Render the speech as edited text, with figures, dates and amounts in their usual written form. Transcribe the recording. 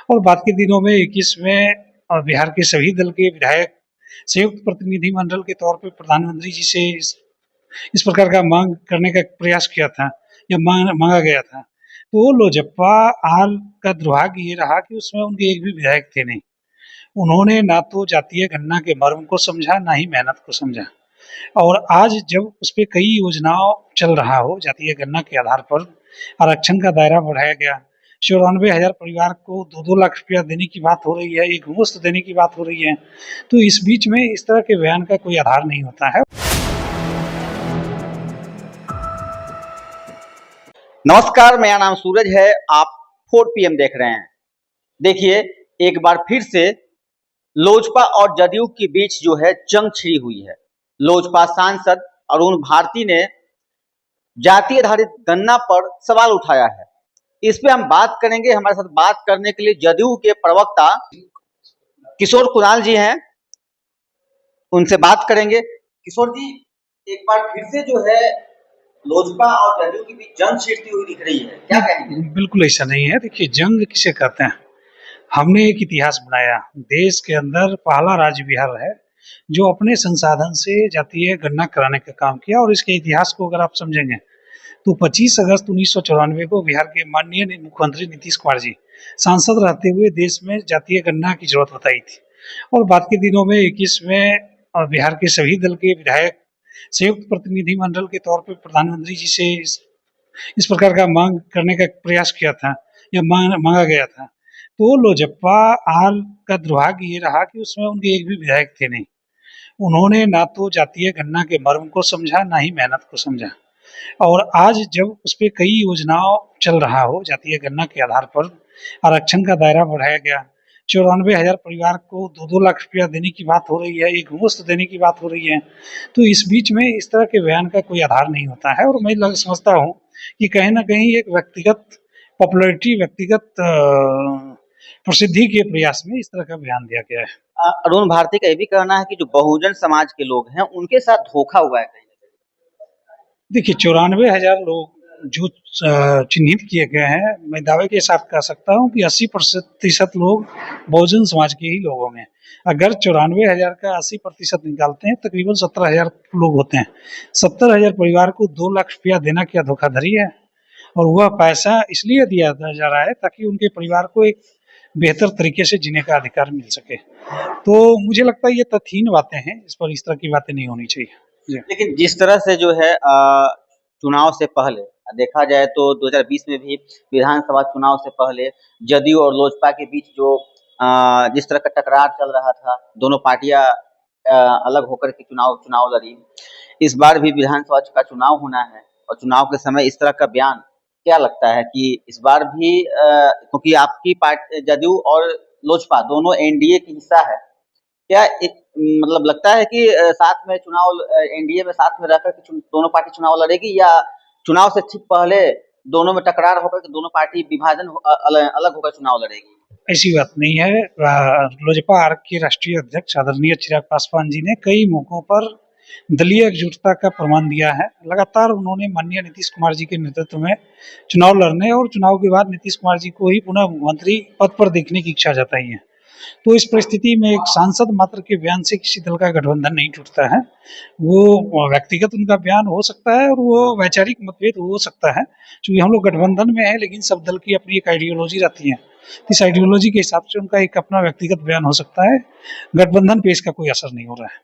और बाद के दिनों में 21 में बिहार के सभी दल के विधायक संयुक्त प्रतिनिधि मंडल के तौर पे प्रधानमंत्री जी से इस प्रकार का मांग करने का प्रयास किया था या मांगा गया था। तो लोजपा हाल का दुर्भाग्य ये रहा कि उसमें उनके एक भी विधायक थे नहीं। उन्होंने ना तो जातीय गणना के मर्म को समझा, ना ही मेहनत को समझा। और आज जब उस पे कई योजनाओं चल रहा हो, जातीय गणना के आधार पर आरक्षण का दायरा बढ़ाया गया, 94,000 परिवार को 2-2 लाख रुपया देने की बात हो रही है, एक मुश्त देने की बात हो रही है। तो इस बीच में इस तरह के बयान का कोई आधार नहीं होता है। नमस्कार, मेरा नाम सूरज है। आप 4 PM देख रहे हैं। देखिए, एक बार फिर से लोजपा और जदयू के बीच जो है जंग छिड़ी हुई है। लोजपा सांसद अरुण भारती ने जाति आधारित गणना पर सवाल उठाया है। इस पे हम बात करेंगे। हमारे साथ बात करने के लिए जदयू के प्रवक्ता किशोर कुणाल जी हैं, उनसे बात करेंगे। किशोर जी, एक बार फिर से जो है लोजपा और जदयू के बीच जंग छिड़ती हुई दिख रही है, क्या कहेंगे? बिल्कुल ऐसा नहीं है। देखिए, जंग किसे कहते हैं? हमने एक इतिहास बनाया। देश के अंदर पहला राज्य बिहार है जो अपने संसाधन से जातीय गणना कराने का काम किया। और इसके इतिहास को अगर आप समझेंगे तो 25 अगस्त 1994 को बिहार के माननीय मुख्यमंत्री नीतीश कुमार जी सांसद रहते हुए देश में जातीय गणना की जरूरत बताई थी। और बाद के दिनों में 21 में बिहार के सभी दल के विधायक संयुक्त प्रतिनिधि मंडल के तौर पे प्रधानमंत्री जी से इस प्रकार का मांग करने का प्रयास किया था या मांगा गया था। तो लोजपा हाल का दुर्भाग्य ये रहा कि उसमें उनके एक भी विधायक थे नहीं। उन्होंने ना तो जातीय गणना के मर्म को समझा, ना ही मेहनत को समझा। और आज जब उस पे कई योजनाओं चल रहा हो, जातीय गणना के आधार पर आरक्षण का दायरा बढ़ाया गया, 94,000 परिवार को 2-2 लाख रुपया देने की बात हो रही है, एक मुश्त देने की बात हो रही है। तो इस बीच में इस तरह के बयान का कोई आधार नहीं होता है। और मैं समझता हूँ कि कहीं न कहीं एक व्यक्तिगत पॉपुलैरिटी, व्यक्तिगत प्रसिद्धि के प्रयास में इस तरह का बयान दिया गया है। अरुण भारती का ये भी कहना है कि जो बहुजन समाज के लोग हैं उनके साथ धोखा हुआ है कहीं ना कहीं। देखिए, 94,000 लोग जो चिन्हित किए गए हैं, मैं दावे के साथ कह सकता हूँ कि 80% लोग बहुजन समाज के ही लोग होंगे। अगर 94,000 का 80% निकालते हैं, तकरीबन 17,000 लोग होते हैं। 70,000 परिवार को 2 लाख रुपया देना क्या धोखाधड़ी है? और वह पैसा इसलिए दिया जा रहा है ताकि उनके परिवार को एक बेहतर तरीके से जीने का अधिकार मिल सके। तो मुझे लगता है ये तथ्यहीन बातें हैं, इस पर इस तरह की बातें नहीं होनी चाहिए। लेकिन जिस तरह से जो है चुनाव से पहले देखा जाए तो 2020 में भी विधानसभा चुनाव से पहले जदयू और लोजपा के बीच जो जिस तरह का टकरार चल रहा था, दोनों पार्टियां अलग होकर के चुनाव लड़ी। इस बार भी विधानसभा का चुनाव होना है और चुनाव के समय इस तरह का बयान, क्या लगता है कि इस बार भी क्योंकि आपकी पार्टी जदयू और लोजपा दोनों एनडीए की हिस्सा है, क्या मतलब लगता है कि साथ में चुनाव एनडीए में साथ में रहकर के दोनों पार्टी चुनाव लड़ेगी, या चुनाव से ठीक पहले दोनों में टकरार होकर के दोनों पार्टी विभाजन अलग होकर चुनाव लड़ेगी? ऐसी बात नहीं है। लोजपा आर के राष्ट्रीय अध्यक्ष आदरणीय चिराग पासवान जी ने कई मौकों पर दलीय एकजुटता का प्रमाण दिया है। लगातार उन्होंने माननीय नीतीश कुमार जी के नेतृत्व में चुनाव लड़ने और चुनाव के बाद नीतीश कुमार जी को ही पुनः मुख्यमंत्री पद पर देखने की इच्छा जताई है। तो इस परिस्थिति में एक सांसद मात्र के बयान से किसी दल का गठबंधन नहीं टूटता है। वो व्यक्तिगत उनका बयान हो सकता है और वो वैचारिक मतभेद हो सकता है, क्योंकि हम लोग गठबंधन में हैं, लेकिन सब दल की अपनी एक आइडियोलॉजी रहती है। इस आइडियोलॉजी के हिसाब से उनका एक अपना व्यक्तिगत बयान हो सकता है। गठबंधन पे इसका कोई असर नहीं हो रहा है।